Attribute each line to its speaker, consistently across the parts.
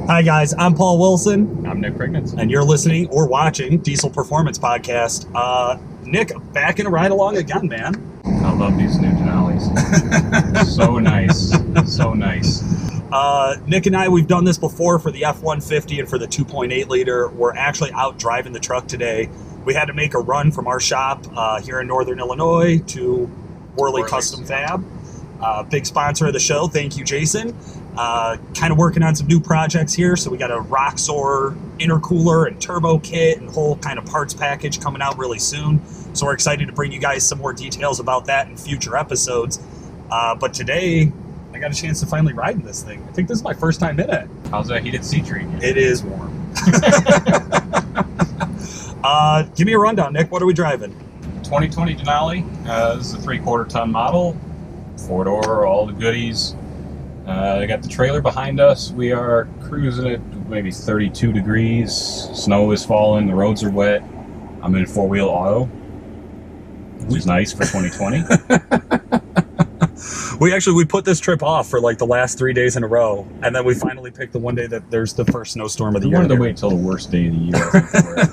Speaker 1: Hi guys, I'm Paul Wilson.
Speaker 2: I'm Nick Prignitz.
Speaker 1: And you're listening or watching Diesel Performance Podcast. Nick, back in a ride along again, man.
Speaker 2: I love these new Denali's. So nice. So nice.
Speaker 1: Nick and I, we've done this before for the F-150 and for the 2.8 liter. We're actually out driving the truck today. We had to make a run from our shop here in Northern Illinois to Worley Custom Fab. Big sponsor of the show. Thank you, Jason. Kind of working on some new projects here. So we got a Roxor intercooler and turbo kit and whole kind of parts package coming out really soon. So we're excited to bring you guys some more details about that in future episodes. But today, I got a chance to finally ride in this thing. I think this is my first time in it.
Speaker 2: How's that heated seat treating you?
Speaker 1: It is warm. Give me a rundown, Nick. What are we driving?
Speaker 2: 2020 Denali. This is a 3/4 ton model. 4-door, all the goodies. I got the trailer behind us. We are cruising at maybe 32 degrees. Snow is falling. The roads are wet. I'm in 4-wheel auto, which is nice for 2020.
Speaker 1: We put this trip off for like the last 3 days in a row, and then we finally picked the one day that there's the first snowstorm of the year.
Speaker 2: We wanted to wait till the worst day of the year. I think, for it.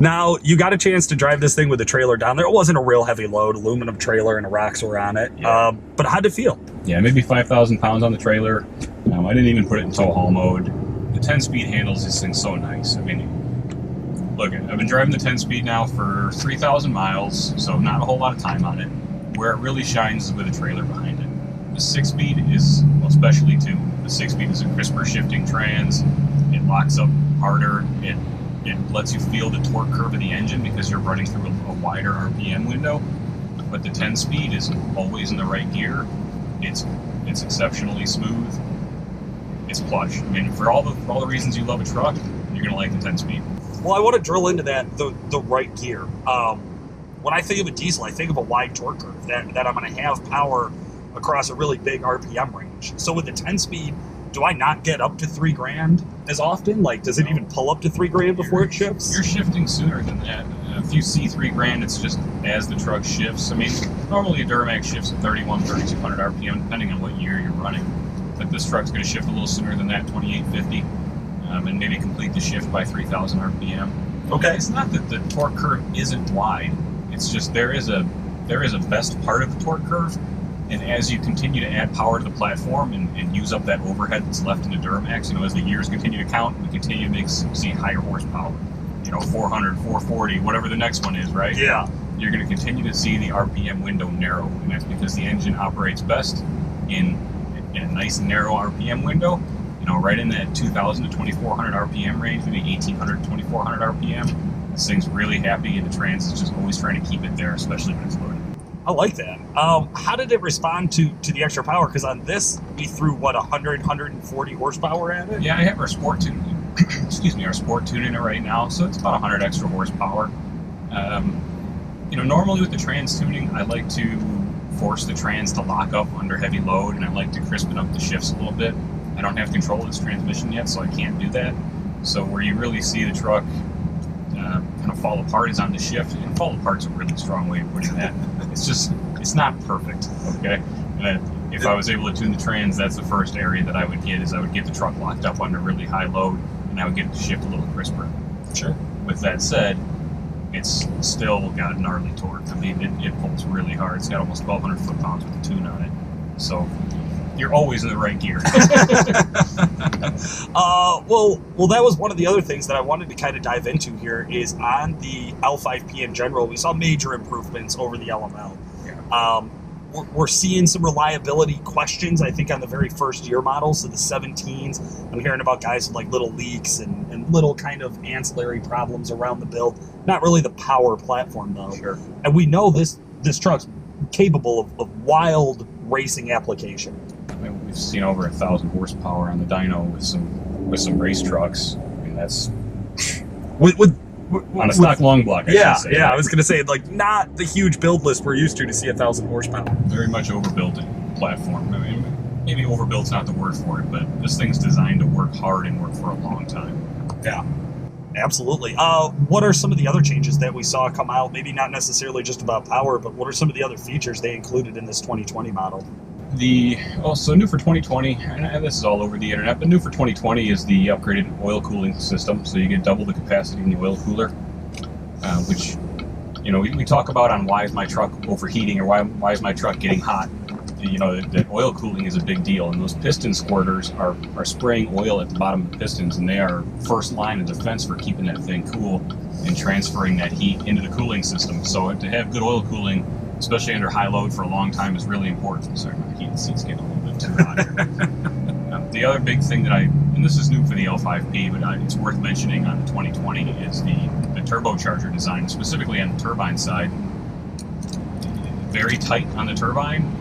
Speaker 1: Now, you got a chance to drive this thing with the trailer down there. It wasn't a real heavy load, aluminum trailer and a Roxor on it.
Speaker 2: Yeah.
Speaker 1: But how'd it feel?
Speaker 2: Yeah, maybe 5,000 pounds on the trailer. I didn't even put it in tow haul mode. The 10-speed handles this thing so nice. I mean, look, I've been driving the 10-speed now for 3,000 miles, so not a whole lot of time on it. Where it really shines is with a trailer behind it. The 6-speed is, well, especially too, the 6-speed is a crisper shifting trans. It locks up harder. It lets you feel the torque curve of the engine because you're running through a wider RPM window. But the 10-speed is always in the right gear. It's exceptionally smooth. It's plush. I mean, for all the reasons you love a truck, you're gonna like the 10-speed.
Speaker 1: Well, I want to drill into that, the right gear. When I think of a diesel, I think of a wide torque curve, that I'm going to have power across a really big RPM range. So with the 10-speed, do I not get up to $3,000 as often? Like, does it even pull up to $3,000 before it shifts?
Speaker 2: You're shifting sooner than that. If you see $3,000, it's just as the truck shifts. I mean, normally a Duramax shifts at 3,200 RPM, depending on what year you're running. But this truck's going to shift a little sooner than that, 2,850, and maybe complete the shift by 3,000 RPM.
Speaker 1: Okay.
Speaker 2: It's not that the torque curve isn't wide. It's just there is a best part of the torque curve. And as you continue to add power to the platform and use up that overhead that's left in the Duramax, as the years continue to count, we continue to see higher horsepower. 400, 440, whatever the next one is, right?
Speaker 1: Yeah.
Speaker 2: You're going to continue to see the RPM window narrow, and that's because the engine operates best in a nice narrow RPM window. Right in that 2,000 to 2,400 RPM range, maybe 1,800 to 2,400 RPM. This thing's really happy, and the trans is just always trying to keep it there, especially when it's loaded.
Speaker 1: I like that. How did it respond to the extra power? Because on this, we threw, 140 horsepower at it?
Speaker 2: Yeah, I have our sport tune. Our sport tune in it right now, so it's about 100 extra horsepower. Normally with the trans tuning, I like to force the trans to lock up under heavy load, and I like to crispen up the shifts a little bit. I don't have control of this transmission yet, so I can't do that. So where you really see the truck kind of fall apart is on the shift, and fall apart's a really strong way of putting that. It's not perfect, okay? And if I was able to tune the trans, that's the first area that I would get the truck locked up under really high load, and I would get it to shift a little crisper.
Speaker 1: Sure.
Speaker 2: With that said, it's still got gnarly torque. I mean, it pulls really hard. It's got almost 1,200 foot-pounds with the tune on it. So you're always in the right gear.
Speaker 1: Well, that was one of the other things that I wanted to kind of dive into here is on the L5P in general, we saw major improvements over the LML.
Speaker 2: Yeah.
Speaker 1: We're seeing some reliability questions, I think, on the very first year models, so the 17s. I'm hearing about guys with like little leaks and little kind of ancillary problems around the build. Not really the power platform, though.
Speaker 2: Sure.
Speaker 1: And we know this truck's capable of wild racing application.
Speaker 2: I mean, we've seen over 1,000 horsepower on the dyno with some race trucks. I mean, that's on a stock long block. I should say.
Speaker 1: Yeah. I was going to say, like, not the huge build list we're used to see 1,000 horsepower.
Speaker 2: Very much overbuilt platform. I mean, maybe overbuilt's not the word for it, but this thing's designed to work hard and work for a long time.
Speaker 1: Yeah. Absolutely. What are some of the other changes that we saw come out? Maybe not necessarily just about power, but what are some of the other features they included in this 2020 model?
Speaker 2: So new for 2020, and this is all over the internet, but new for 2020 is the upgraded oil cooling system. So you get double the capacity in the oil cooler, which, we talk about on why is my truck overheating or why is my truck getting hot. The oil cooling is a big deal, and those piston squirters are spraying oil at the bottom of the pistons, and they are first line of defense for keeping that thing cool and transferring that heat into the cooling system. So to have good oil cooling, especially under high load for a long time, is really important. Sorry, my heated seat's getting a little bit too hot here. The other big thing that and this is new for the L5P, but it's worth mentioning on the 2020, is the turbocharger design, specifically on the turbine side. Very tight on the turbine.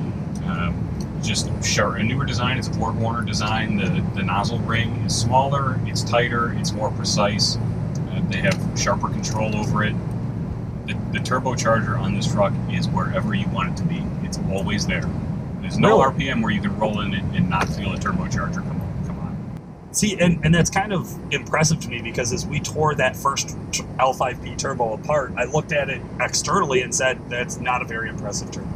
Speaker 2: Just sharp, a newer design. It's a BorgWarner design. The nozzle ring is smaller, it's tighter, it's more precise. They have sharper control over it. The turbocharger on this truck is wherever you want it to be. It's always there. There's no RPM where you can roll in it and not feel a turbocharger come on.
Speaker 1: See, and that's kind of impressive to me, because as we tore that first L5P turbo apart, I looked at it externally and said, that's not a very impressive turbo.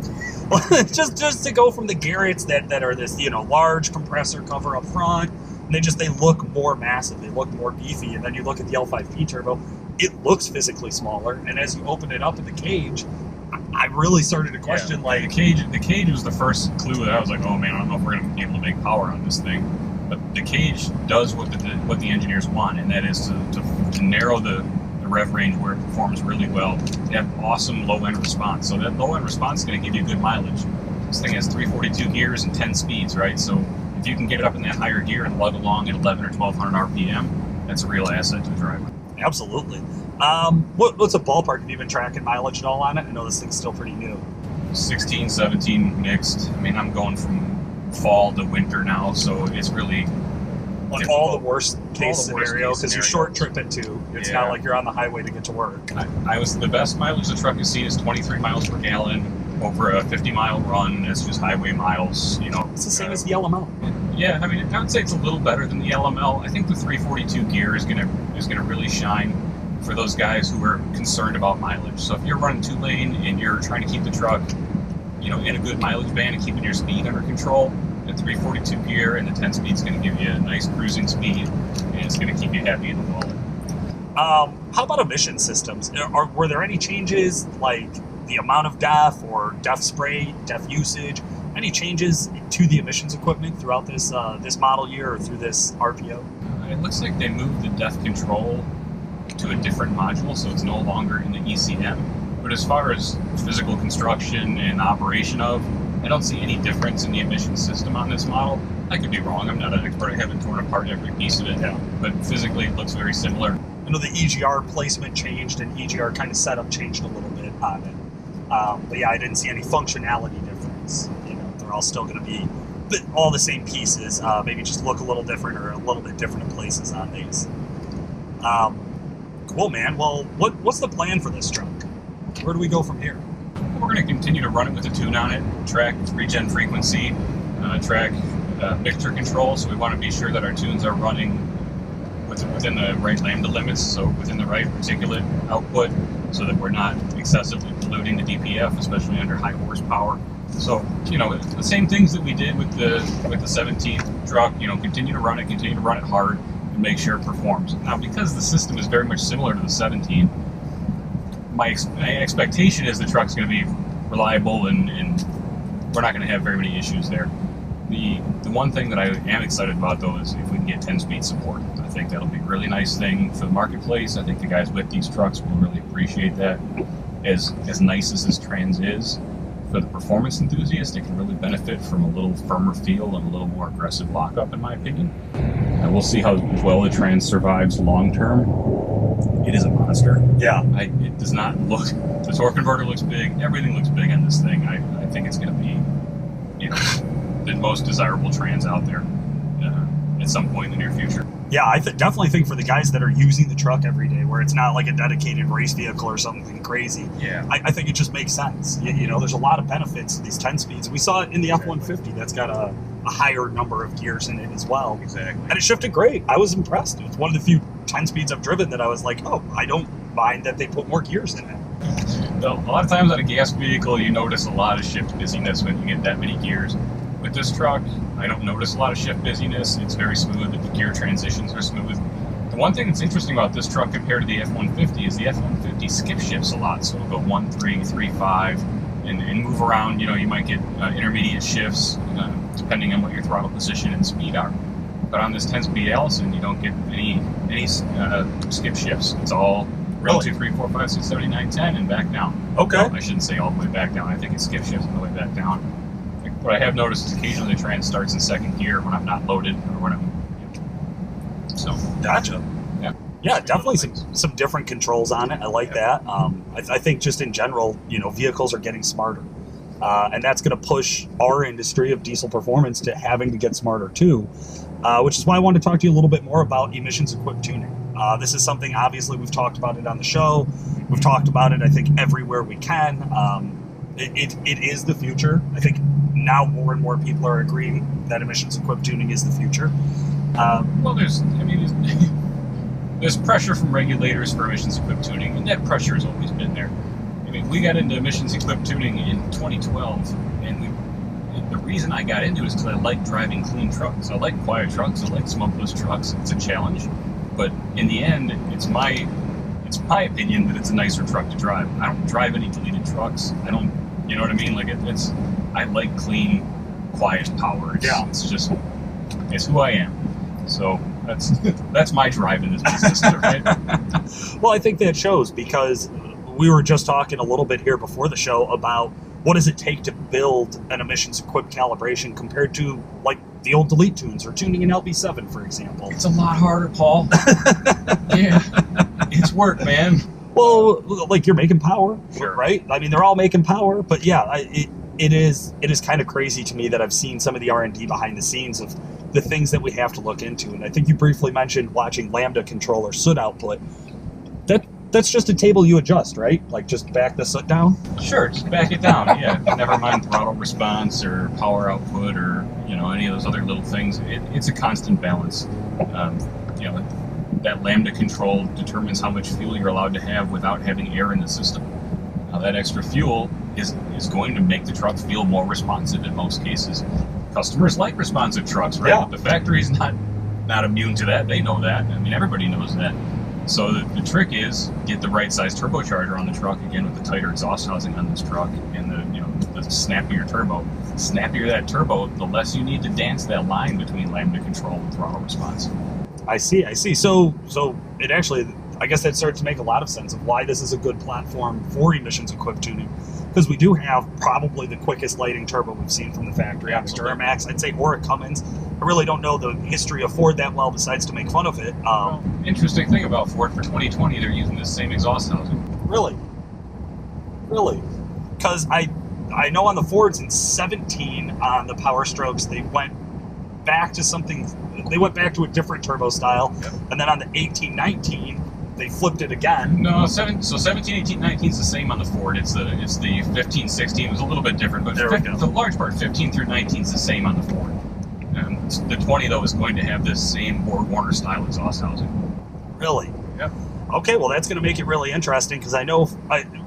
Speaker 1: just to go from the Garretts that are this large compressor cover up front, and they look more massive, they look more beefy, and then you look at the L5P turbo, it looks physically smaller, and as you open it up in the cage, I really started to question the
Speaker 2: cage was the first clue that I was like, oh man, I don't know if we're going to be able to make power on this thing. But the cage does what the engineers want, and that is to narrow the rev range where it performs really well. They have awesome low-end response. So that low-end response is going to give you good mileage. This thing has 342 gears and 10 speeds, right? So if you can get it up in that higher gear and lug along at 11 or 1200 RPM, that's a real asset to the driver.
Speaker 1: Absolutely. What's a ballpark? Have you been tracking mileage at all on it? I know this thing's still pretty new.
Speaker 2: 16, 17 mixed. I mean, I'm going from fall to winter now, so it's really
Speaker 1: all the worst case scenario, because you're short tripping too. It's not like you're on the highway to get to work.
Speaker 2: The best mileage the truck has seen is 23 miles per gallon over a 50-mile run. That's just highway miles.
Speaker 1: It's the same as the LML.
Speaker 2: Yeah, I mean, I would say it's a little better than the LML. I think the 342 gear is gonna really shine for those guys who are concerned about mileage. So if you're running 2-lane and you're trying to keep the truck, in a good mileage band and keeping your speed under control, the 342 gear and the 10 speed is going to give you a nice cruising speed, and it's going to keep you happy in the wallet.
Speaker 1: How about emission systems? Were there any changes, like the amount of DEF or DEF spray, DEF usage? Any changes to the emissions equipment throughout this model year or through this RPO?
Speaker 2: It looks like they moved the DEF control to a different module, so it's no longer in the ECM. But as far as physical construction and operation of, I don't see any difference in the emission system on this model. I could be wrong. I'm not an expert. I haven't torn apart every piece of it.
Speaker 1: Yeah.
Speaker 2: But physically, it looks very similar.
Speaker 1: I know the EGR placement changed and EGR kind of setup changed a little bit on it. But yeah, I didn't see any functionality difference. They're all still going to be all the same pieces, maybe just look a little different or a little bit different in places on these. Cool, man. Well, what's the plan for this truck? Where do we go from here?
Speaker 2: We're going to continue to run it with a tune on it, track regen frequency, track mixture control. So we want to be sure that our tunes are running within the right lambda limits, so within the right particulate output, so that we're not excessively polluting the DPF, especially under high horsepower. So, the same things that we did with the 17th truck, continue to run it hard, and make sure it performs. Now, because the system is very much similar to the 17, my expectation is the truck's going to be reliable and we're not going to have very many issues there. The one thing that I am excited about, though, is if we can get 10-speed support. I think that'll be a really nice thing for the marketplace. I think the guys with these trucks will really appreciate that. As nice as this trans is, for the performance enthusiast, it can really benefit from a little firmer feel and a little more aggressive lockup, in my opinion. And we'll see how well the trans survives long term. It is a monster.
Speaker 1: Yeah.
Speaker 2: It does not look... The torque converter looks big. Everything looks big on this thing. I think it's going to be, the most desirable trans out there at some point in the near future.
Speaker 1: Yeah, I definitely think for the guys that are using the truck every day, where it's not like a dedicated race vehicle or something crazy,
Speaker 2: yeah,
Speaker 1: I think it just makes sense. There's a lot of benefits to these 10 speeds. We saw it in the F-150. That's got a higher number of gears in it as well.
Speaker 2: Exactly.
Speaker 1: And it shifted great. I was impressed. It's one of the few 10 speeds I've driven that I was like, oh, I don't mind that they put more gears in it.
Speaker 2: A lot of times on a gas vehicle, you notice a lot of shift busyness when you get that many gears. with this truck, I don't notice a lot of shift busyness. It's very smooth. The gear transitions are smooth. The one thing that's interesting about this truck compared to the F-150 is the F-150 skip shifts a lot. So it'll go 1-3, 3-5, and move around. You know, you might get intermediate shifts depending on what your throttle position and speed are. But on this 10-speed Allison, you don't get any skip shifts. It's all 1, 2, 3, 4, 5, 6, 7, 8, 9, 10, and back down.
Speaker 1: Okay.
Speaker 2: No, I shouldn't say all the way back down. I think it skip shifts all the way back down. What I have noticed is occasionally the trans starts in second gear when I'm not loaded or when I'm. So
Speaker 1: Gotcha.
Speaker 2: Yeah.
Speaker 1: Yeah, definitely some different controls on it. I like that. I think just in general, you know, vehicles are getting smarter. And that's going to push our industry of diesel performance to having to get smarter too, which is why I wanted to talk to you a little bit more about emissions-equipped tuning. This is something, obviously, we've talked about it on the show. We've talked about it, I think, everywhere we can. It is the future. I think now more and more people are agreeing that emissions-equipped tuning is the future.
Speaker 2: Well, there's pressure from regulators for emissions-equipped tuning, and that pressure has always been there. I mean, we got into emissions-equipped tuning in 2012, and the reason I got into it is because I like driving clean trucks. I like quiet trucks. I like smokeless trucks. It's a challenge, but in the end, it's my opinion that it's a nicer truck to drive. I don't drive any deleted trucks. I don't, you know what I mean? Like I like clean, quiet power. It's who I am. So that's my drive in this business, right?
Speaker 1: Well, I think that shows, because we were just talking a little bit here before the show about what does it take to build an emissions-equipped calibration compared to, like, the old delete tunes or tuning an LB7, for example.
Speaker 2: It's a lot harder, Paul. Yeah, it's work, man.
Speaker 1: Well, like, you're making power,
Speaker 2: Sure.
Speaker 1: right? I mean, they're all making power, but yeah, it is kind of crazy to me that I've seen some of the R&D behind the scenes of the things that we have to look into. And I think you briefly mentioned watching Lambda controller soot output. That's just a table you adjust, right? Like, just back the soot down?
Speaker 2: Sure, just back it down. Yeah, never mind throttle response or power output or, you know, any of those other little things. It's a constant balance. You know, that Lambda control determines how much fuel you're allowed to have without having air in the system. Now, that extra fuel is going to make the truck feel more responsive in most cases. Customers like responsive trucks, right?
Speaker 1: Yeah.
Speaker 2: But the factory's not immune to that. They know that. I mean, everybody knows that. So the trick is get the right size turbocharger on the truck, again with the tighter exhaust housing on this truck, and the snappier turbo. The snappier that turbo, the less you need to dance that line between lambda control and throttle response.
Speaker 1: I see. So it actually, I guess that starts to make a lot of sense of why this is a good platform for emissions-equipped tuning, because we do have probably the quickest lighting turbo we've seen from the factory on the Duramax. I'd say, or a Cummins. I really don't know the history of Ford that well, besides to make fun of it.
Speaker 2: Interesting thing about Ford, for 2020, they're using the same exhaust housing.
Speaker 1: Really? Because I know on the Fords in 17 on the Power Strokes, they went back to a different turbo style.
Speaker 2: Yep.
Speaker 1: And then on the 18-19, they flipped it again.
Speaker 2: No, 17, 18, 19 is the same on the Ford. It's the 15, 16 was a little bit different, but for the large part, 15 through 19 is the same on the Ford. The 20, though, is going to have this same Borg-Warner style exhaust housing.
Speaker 1: Really?
Speaker 2: Yep.
Speaker 1: Okay, well, that's going to make it really interesting, because I know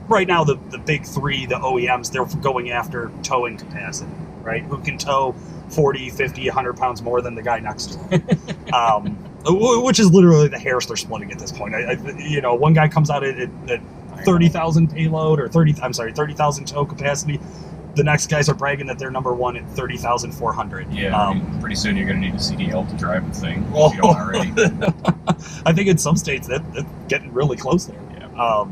Speaker 1: right now the big three, the OEMs, they're going after towing capacity, right? Who can tow 40, 50, 100 pounds more than the guy next to him. Which is literally the hairs they're splitting at this point. One guy comes out at 30,000 payload or 30,000 tow capacity. The next guys are bragging that they're number one at 30,400.
Speaker 2: Yeah, pretty soon you're going to need a CDL to drive the thing. If you don't already.
Speaker 1: I think in some states that's getting really close there.
Speaker 2: Yeah.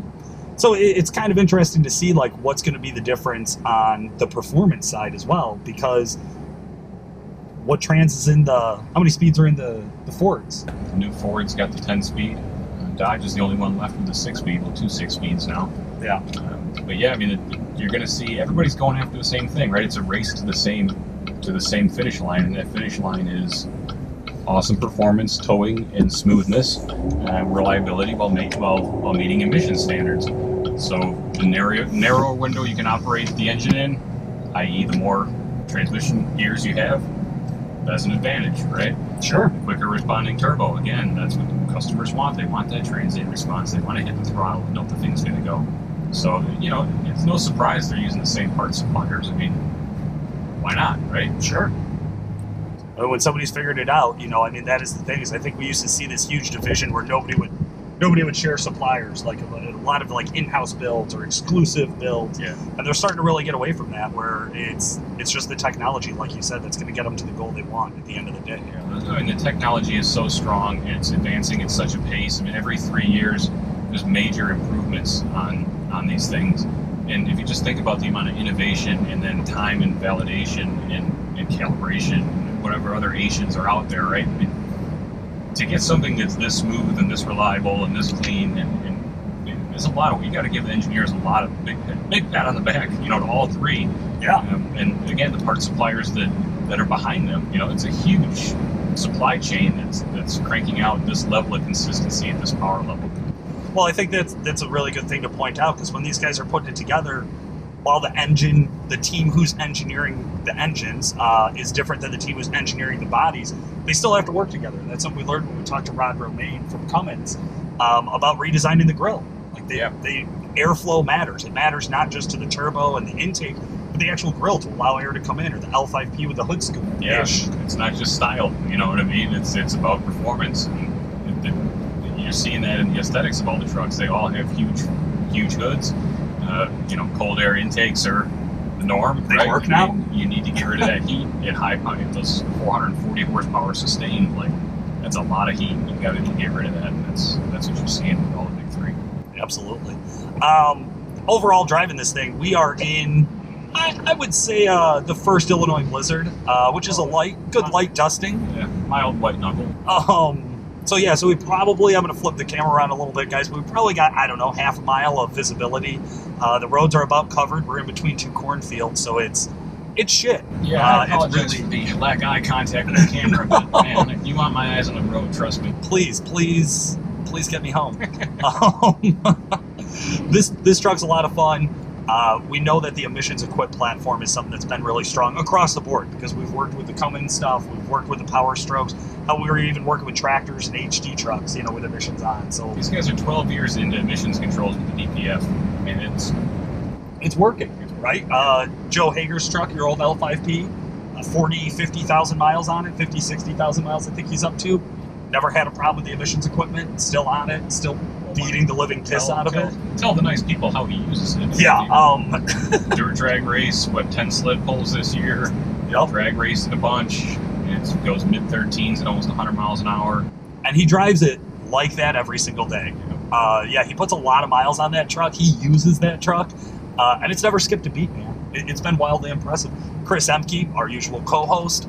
Speaker 1: So it's kind of interesting to see, like, what's going to be the difference on the performance side as well, because what trans is in how many speeds are in the Fords?
Speaker 2: The new Ford's got the 10-speed. Dodge is the only one left with the 6-speed. Well, 2 6-speeds now.
Speaker 1: Yeah.
Speaker 2: But yeah, I mean, you're going to see everybody's going after the same thing, right? It's a race to the same finish line, and that finish line is awesome performance, towing, and smoothness, reliability while meeting emission standards. So the narrower window you can operate the engine in, i.e. the more transmission gears you have, that's an advantage, right?
Speaker 1: Sure.
Speaker 2: Quicker responding turbo, again, that's what customers want. They want that transient response. They want to hit the throttle and know the thing's going to go. So, it's no surprise they're using the same parts suppliers. I mean,
Speaker 1: Why not, right? Sure. When somebody's figured it out, I mean, that is the thing. Is I think we used to see this huge division where nobody would share suppliers, like a lot of like in-house builds or exclusive builds.
Speaker 2: Yeah.
Speaker 1: And they're starting to really get away from that, where it's just the technology, like you said, that's going to get them to the goal they want at the end of the day.
Speaker 2: Yeah. I mean, the technology is so strong and it's advancing at such a pace. I mean, every 3 years there's major improvements on these things. And if you just think about the amount of innovation and then time and validation and calibration and whatever other Asians are out there, right? I mean, to get something that's this smooth and this reliable and this clean, and there's a lot of, you got to give the engineers a lot of big pat on the back, to all three.
Speaker 1: Yeah.
Speaker 2: And again, the part suppliers that are behind them, it's a huge supply chain that's cranking out this level of consistency at this power level.
Speaker 1: Well, I think that's a really good thing to point out, because when these guys are putting it together, while the team who's engineering the engines is different than the team who's engineering the bodies, they still have to work together. And that's something we learned when we talked to Rod Romaine from Cummins about redesigning the grill. Like airflow matters. It matters not just to the turbo and the intake, but the actual grill to allow air to come in, or the L5P with the hood scoop.
Speaker 2: Yeah, it's not just style. You know what I mean? It's about performance. And you're seeing that in the aesthetics of all the trucks. They all have huge hoods. Cold air intakes are the norm.
Speaker 1: They
Speaker 2: right?
Speaker 1: work now.
Speaker 2: You need to get rid of that heat at high power. Those 440 horsepower sustained, that's a lot of heat. You got to get rid of that. And that's what you're seeing with all the big three.
Speaker 1: Absolutely. Overall, driving this thing, we are in, I would say, the first Illinois blizzard, which is a good light dusting.
Speaker 2: Yeah, mild white knuckle.
Speaker 1: So we probably, I'm going to flip the camera around a little bit, guys, but we probably got, half a mile of visibility. The roads are about covered. We're in between two cornfields, so it's shit.
Speaker 2: Yeah, I apologize for the lack of eye contact with the camera, but man, if you want my eyes on the road, trust me.
Speaker 1: Please get me home. This truck's a lot of fun. We know that the emissions equipped platform is something that's been really strong across the board, because we've worked with the Cummins stuff, we've worked with the Power Strokes, we were even working with tractors and HD trucks, with emissions on. So
Speaker 2: these guys are 12 years into emissions controls with the DPF. I mean,
Speaker 1: it's working, right? Joe Hager's truck, your old L5P, 50,000 miles on it, 60,000 miles I think he's up to. Never had a problem with the emissions equipment, still on it, still beating the living piss out of it.
Speaker 2: Tell the nice people how he uses it.
Speaker 1: Yeah.
Speaker 2: Dirt drag race, 10 sled pulls this year.
Speaker 1: Yep.
Speaker 2: Drag race in a bunch. It goes mid-13s at almost 100 miles an hour.
Speaker 1: And he drives it like that every single day. He puts a lot of miles on that truck. He uses that truck. And it's never skipped a beat, man. It's been wildly impressive. Chris Emke, our usual co-host,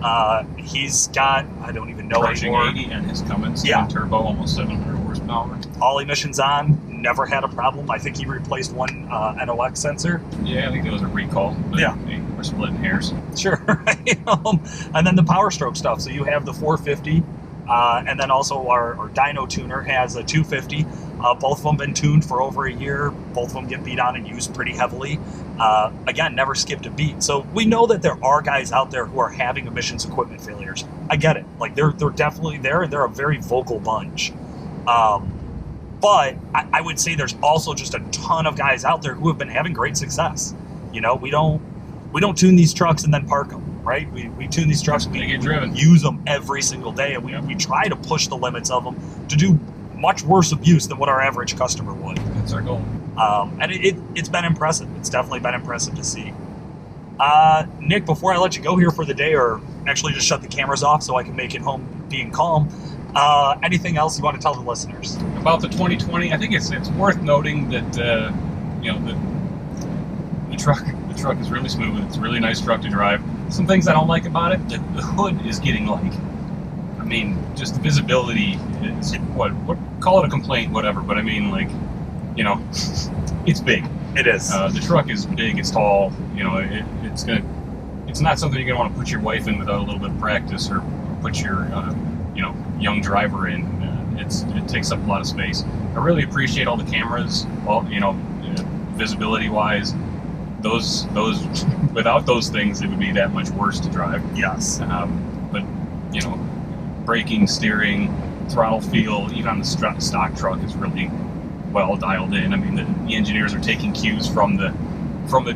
Speaker 1: he's got, I don't even know anymore.
Speaker 2: 80 and his Cummins turbo, almost 700 horsepower.
Speaker 1: All emissions on, never had a problem. I think he replaced one NOx sensor.
Speaker 2: Yeah, I think that was a recall. But
Speaker 1: yeah.
Speaker 2: We're splitting hairs.
Speaker 1: Sure. And then the Power Stroke stuff. So you have the 450, and then also our dyno tuner has a 250. Both of them been tuned for over a year. Both of them get beat on and used pretty heavily. Again, never skipped a beat. So we know that there are guys out there who are having emissions equipment failures. I get it. They're definitely there, and they're a very vocal bunch. But I would say there's also just a ton of guys out there who have been having great success. We don't tune these trucks and then park them, right? We tune these trucks, we
Speaker 2: get driven,
Speaker 1: use them every single day, and we try to push the limits of them to do much worse abuse than what our average customer would.
Speaker 2: That's our goal.
Speaker 1: And it's been impressive. It's definitely been impressive to see. Nick, before I let you go here for the day, or actually just shut the cameras off so I can make it home being calm, anything else you want to tell the listeners?
Speaker 2: About the 2020, I think it's worth noting that, the truck is really smooth. It's a really nice truck to drive. Some things I don't like about it, the hood is getting just the visibility is call it a complaint, whatever, but it's big.
Speaker 1: It is.
Speaker 2: The truck is big, it's tall, it's not something you're gonna want to put your wife in without a little bit of practice, or put your young driver in. It takes up a lot of space. I really appreciate all the cameras, visibility wise. Those without those things, it would be that much worse to drive.
Speaker 1: Yes.
Speaker 2: But braking, steering, throttle feel, even on the stock truck, is really well dialed in. The engineers are taking cues from the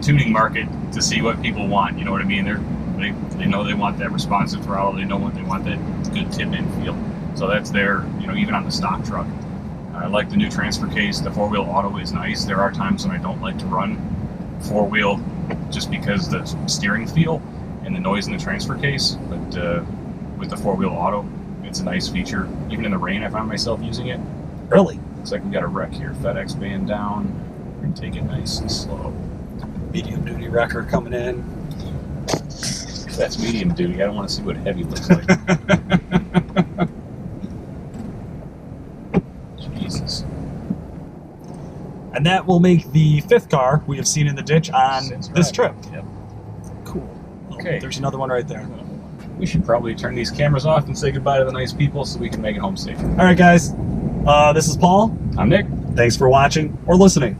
Speaker 2: tuning market to see what people want. You know what I mean? They're They know they want that responsive throttle. They know what they want, that good tip-in feel. So that's there, even on the stock truck. I like the new transfer case. The four-wheel auto is nice. There are times when I don't like to run four-wheel just because the steering feel and the noise in the transfer case. But with the four-wheel auto, it's a nice feature. Even in the rain, I find myself using it.
Speaker 1: Really?
Speaker 2: Looks like we got a wreck here. FedEx band down. We're going to take it nice and slow.
Speaker 1: Medium duty wrecker coming in.
Speaker 2: If that's medium duty, I don't want to see what heavy looks like. Jesus.
Speaker 1: And that will make the 5th car we have seen in the ditch on this trip.
Speaker 2: Yep.
Speaker 1: Cool.
Speaker 2: Okay.
Speaker 1: There's another one right there.
Speaker 2: We should probably turn these cameras off and say goodbye to the nice people so we can make it home safe.
Speaker 1: All right, guys. This is Paul.
Speaker 2: I'm Nick.
Speaker 1: Thanks for watching or listening.